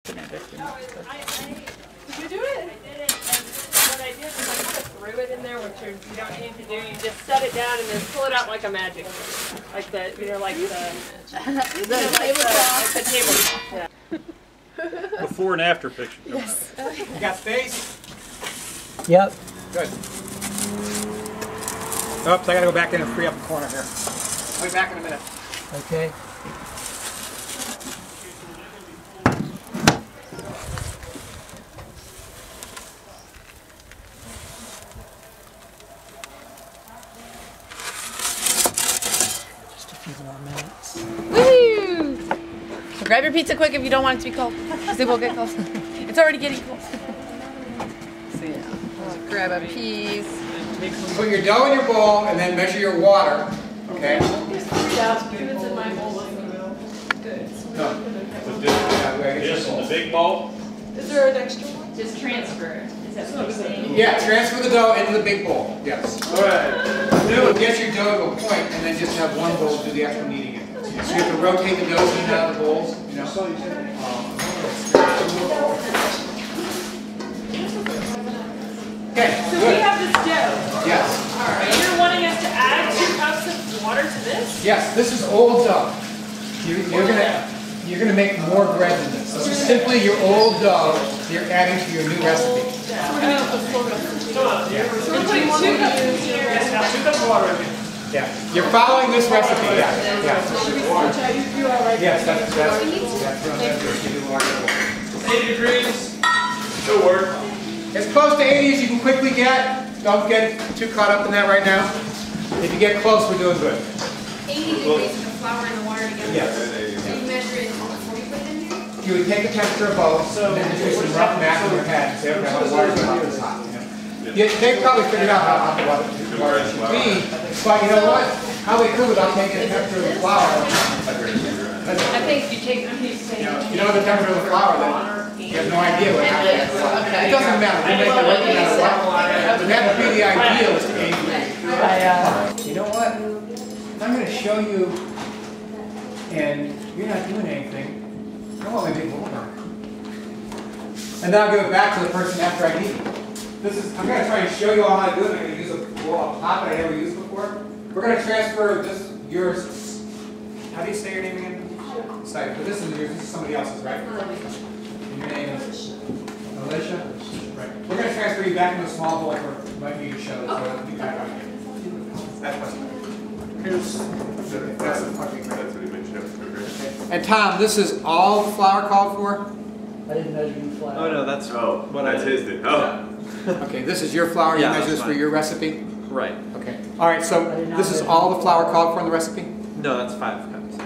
Did you do it? I did it, and what I did was I kind of threw it in there, which you don't need to do. You just set it down and then pull it out like a magic trick. Like the tablecloth. Yeah. Before and after picture. Yes. You got space? Yep. Good. Oops, I gotta go back in and free up the corner here. I'll be back in a minute. Okay. Just a few more minutes. Woo! So grab your pizza quick if you don't want it to be cold, because it will get cold. It's already getting cold. So yeah, just grab a piece. Put your dough in your bowl and then measure your water. Okay? No. This in the big bowl? Is there an extra one? Just transfer it. Is that what you're saying? Yeah, transfer the dough into the big bowl. Yes. Alright. Get your dough to a point and then just have one bowl do the actual kneading it. So you have to rotate the dough in and out of the bowls. You know? Okay, So good. we have this dough. Yes. Alright. You're wanting us to add 2 cups of water to this? Yes, this is old dough. You're gonna make more bread than this. This is simply your old dough you're adding to your new recipe. So we're putting 2 cups in here. Yeah. You're following this recipe. Yeah. Yeah. Yes, that's 80 degrees. It'll work. as close to 80 as you can quickly get. Don't get too caught up in that right now. If you get close, we're doing good. 80 degrees with the flour and the water together. Yes. So you measure it before you put it in there? You would take the temperature of both, and then just do some rough math in your head and say, okay, my water's about this hot. You know? They've probably figured out how hot the water should be, but you know what? How they could without taking the temperature of the flour. I think you take a piece of You know the temperature of the flour, then you have no idea what happens. It doesn't matter. We make it work no matter what. But that would be the ideal is to 80 degrees. You know what? I'm going to show you, and you're not doing anything. I want my big bowl back. And then I'll give it back to the person after I eat it. I'm going to try and show you all how to do it. I'm going to use a bowl of pot that I never used before. We're going to transfer yours. How do you say your name again? Sorry, but this is yours. This is somebody else's, right? And your name is Alicia? Right. We're going to transfer you back into a small bowl for my you to show. So I'll be back out here. That's what's that's the fucking great. That's what he mentioned. Okay. And Tom, this is all the flour called for? I didn't measure the flour. Oh no, that's that's his thing. Oh. Okay, this is your flour. You Yeah, measure this for fine. your recipe? Right. Okay. All right, so this is all the flour called for in the recipe? No, that's 5 cups.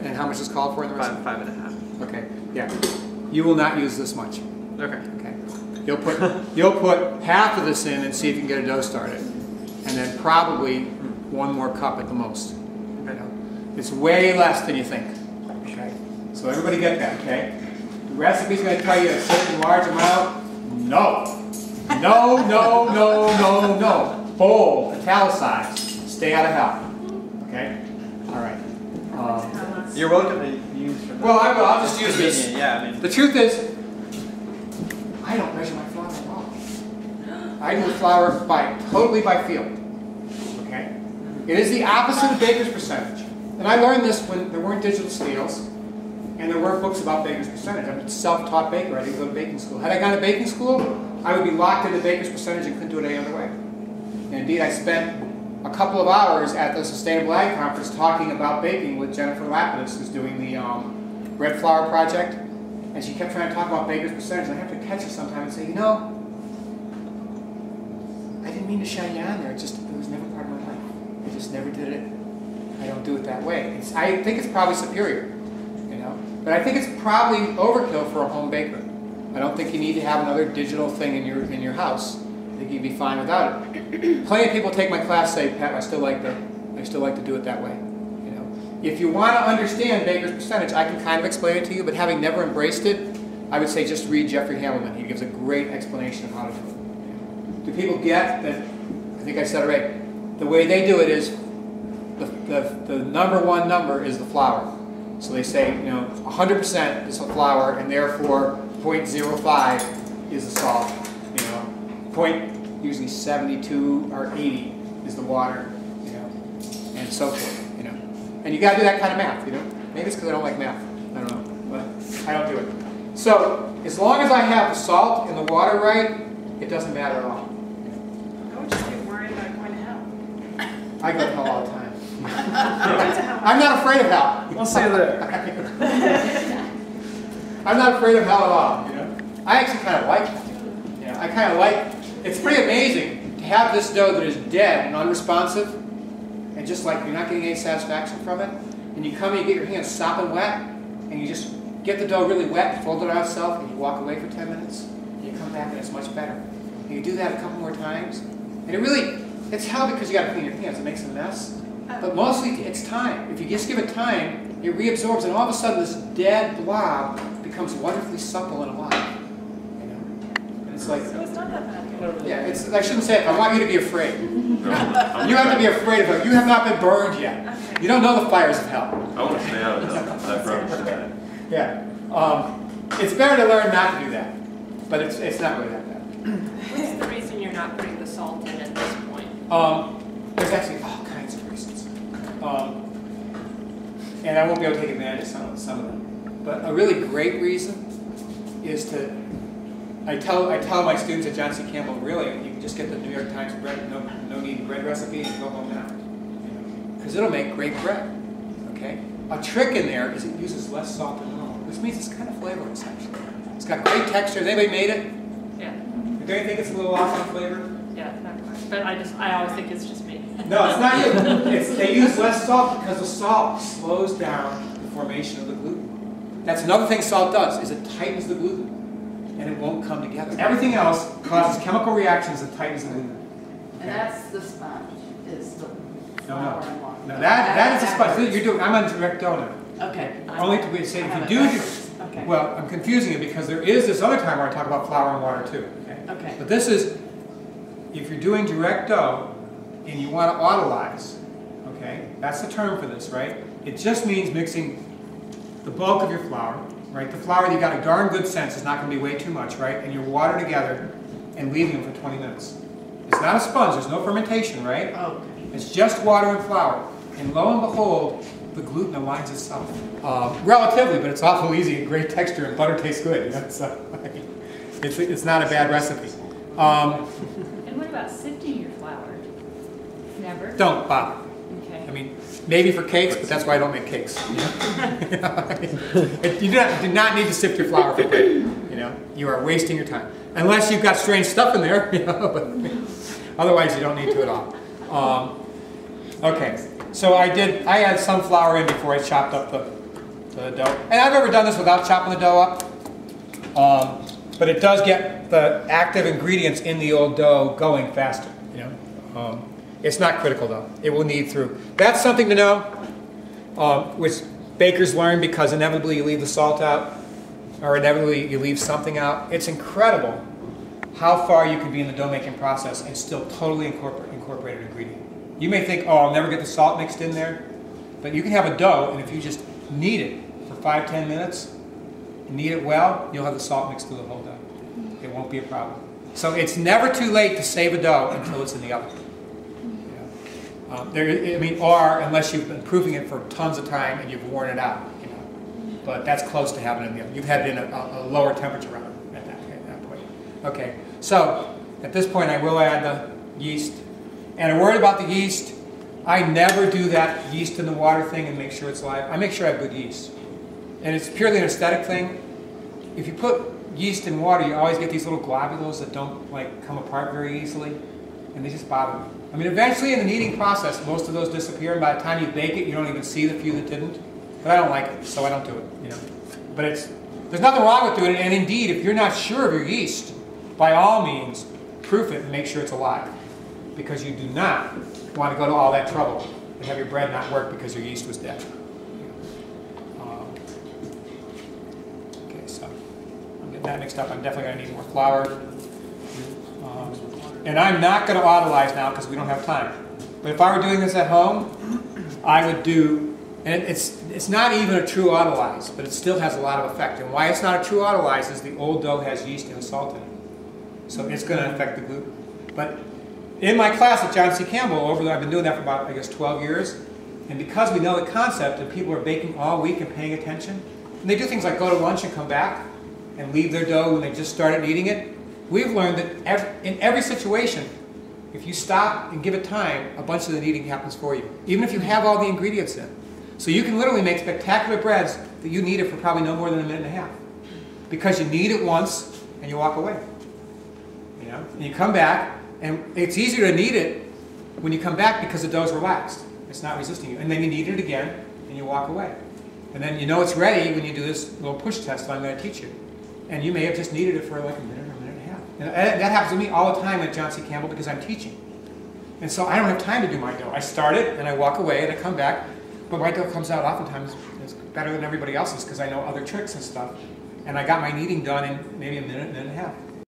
And how much is called for in the recipe? 5.5. Okay, yeah. You will not use this much. Okay. Okay. You'll put half of this in and see if you can get a dough started. And then probably 1 more cup at the most. Okay. It's way less than you think. Okay. So everybody get that, okay? The recipe's going to tell you a certain large amount. No. No, no, no, no, no. Bold, italicized. Stay out of hell. Okay? All right. You're welcome to use from Well, I will. I'll just use this. Yeah, I mean. The truth is, I don't measure my flour at all. I do the flour totally by feel. Okay? It is the opposite of baker's percentage. And I learned this when there weren't digital scales and there weren't books about baker's percentage. I'm a self-taught baker. I didn't go to baking school. Had I gone to baking school, I would be locked into baker's percentage and couldn't do it any other way. And indeed, I spent a couple of hours at the Sustainable Ag Conference talking about baking with Jennifer Lapidus, who's doing the Bread Flour Project. And she kept trying to talk about baker's percentage. And I have to catch her sometime and say, you know, I didn't mean to shut you on there. It was never part of my life. I just never did it. I don't do it that way. I think it's probably superior, you know. But I think it's probably overkill for a home baker. I don't think you need to have another digital thing in your house. I think you'd be fine without it. Plenty of people take my class say, Pat, I still like to do it that way. You know, if you want to understand baker's percentage, I can kind of explain it to you. But having never embraced it, I would say just read Jeffrey Hamilton. He gives a great explanation of how to do it. Do people get that? I think I said it right. The way they do it is the number one number is the flour. So they say, you know, 100% is the flour, and therefore 0.05 is the salt. You know, usually 72 or 80 is the water. You know, and so forth. You know, and you got to do that kind of math. You know, maybe it's because I don't like math. I don't know, but I don't do it. So as long as I have the salt and the water right, it doesn't matter at all. I would just be worried about going to hell. I go to hell all the time. I'm not afraid of hell. We'll see you there. I'm not afraid of hell at all. You know, I actually kind of like it. You know, I kind of like. It's pretty amazing to have this dough that is dead and unresponsive, and just like you're not getting any satisfaction from it, and you come and you get your hands sopping wet, and you just get the dough really wet, fold it on itself, and you walk away for 10 minutes, and you come back and it's much better. And you do that a couple more times, and it's hell because you got to clean your hands. It makes a mess. But mostly it's time. If you just give it time, it reabsorbs, and all of a sudden this dead blob becomes wonderfully supple and alive. You know? And it's like, So it's not that bad. yeah, I shouldn't say it. I want you to be afraid. You have to be afraid of it. You have not been burned yet. You don't know the fires of hell. I want to stay out of that. I promise. Yeah. It's better to learn not to do that, but it's not really that bad. What's the reason you're not putting the salt in at this point? There's actually all kinds of reasons. And I won't be able to take advantage of some of them. But a really great reason is to, I tell my students at John C. Campbell, really, you can just get the New York Times bread, no need bread recipe, and go home now. Because it'll make great bread. Okay? A trick in there is it uses less salt than normal, which means it's kind of flavorless, actually. It's got great texture. Has anybody made it? Yeah. Do you think it's a little off on flavor? Yeah, not quite. But I always think it's just me. No, it's not you. They use less salt because the salt slows down the formation of the gluten. That's another thing salt does, is it tightens the gluten, and it won't come together. Everything else causes chemical reactions that tightens the gluten. And that's the sponge, is the flour and water. No, that is a sponge. You're doing. I'm on direct dough now. Okay. Only to say if you do. Okay. Well, I'm confusing it because there is this other time where I talk about flour and water too. Okay. Okay. But this is, if you're doing direct dough and you want to autolyze, okay, that's the term for this, right? It just means mixing the bulk of your flour, right? The flour that you got a darn good sense is not going to be way too much, right? And your water together and leaving them for 20 minutes. It's not a sponge. There's no fermentation, right? Okay. It's just water and flour. And lo and behold, the gluten aligns itself. Relatively, but it's awful easy and great texture, and butter tastes good. You know? So, it's not a bad recipe. And what about sifting your flour? Never? Don't bother. Okay. I mean, maybe for cakes, but that's why I don't make cakes. You know? You do not need to sift your flour for cake. You know, you are wasting your time. Unless you've got strange stuff in there, you know, but otherwise you don't need to at all. Okay, so I had some flour in before I chopped up the dough. And I've never done this without chopping the dough up. But it does get the active ingredients in the old dough going faster, you know. It's not critical though. It will knead through. That's something to know, which bakers learn because inevitably you leave the salt out, or inevitably you leave something out. It's incredible how far you can be in the dough making process and still totally incorporate an ingredient. You may think, oh, I'll never get the salt mixed in there, but you can have a dough, and if you just knead it for 5-10 minutes, knead it well, you'll have the salt mixed through the whole dough. It won't be a problem. So it's never too late to save a dough until it's in the oven. Or unless you've been proofing it for tons of time and you've worn it out, you know. But that's close to having it in the oven. You've had it in a lower temperature oven at that point. Okay, so at this point I will add the yeast. And a word about the yeast, I never do that yeast in the water thing and make sure it's live. I make sure I have good yeast. And it's purely an aesthetic thing. If you put yeast in water, you always get these little globules that don't come apart very easily, and they just bother me. I mean, eventually in the kneading process, most of those disappear, and by the time you bake it, you don't even see the few that didn't. But I don't like it, so I don't do it, you know. But there's nothing wrong with doing it, and indeed, if you're not sure of your yeast, by all means, proof it and make sure it's alive. Because you do not want to go to all that trouble and have your bread not work because your yeast was dead. Okay, so I'm getting that mixed up. I'm definitely going to need more flour. And I'm not going to autolyze now because we don't have time. But if I were doing this at home, I would do, and It's not even a true autolyze, but it still has a lot of effect. And why it's not a true autolyze is the old dough has yeast and salt in it. So it's going to affect the gluten. But in my class at John C. Campbell, I've been doing that for about, I guess, 12 years. And because we know the concept and people are baking all week and paying attention, and they do things like go to lunch and come back and leave their dough when they just started eating it, we've learned that in every situation, if you stop and give it time, a bunch of the kneading happens for you, even if you have all the ingredients in. So you can literally make spectacular breads that you knead it for probably no more than a minute and a half. Because you knead it once and you walk away. You know? And you come back, and it's easier to knead it when you come back because the dough's relaxed. It's not resisting you. And then you knead it again and you walk away. And then you know it's ready when you do this little push test that I'm going to teach you. And you may have just kneaded it for like a minute or a minute and a half. And that happens to me all the time at John C. Campbell because I'm teaching. And so I don't have time to do my dough. I start it and I walk away and I come back. But my dough comes out oftentimes it's better than everybody else's because I know other tricks and stuff. And I got my kneading done in maybe a minute and a half.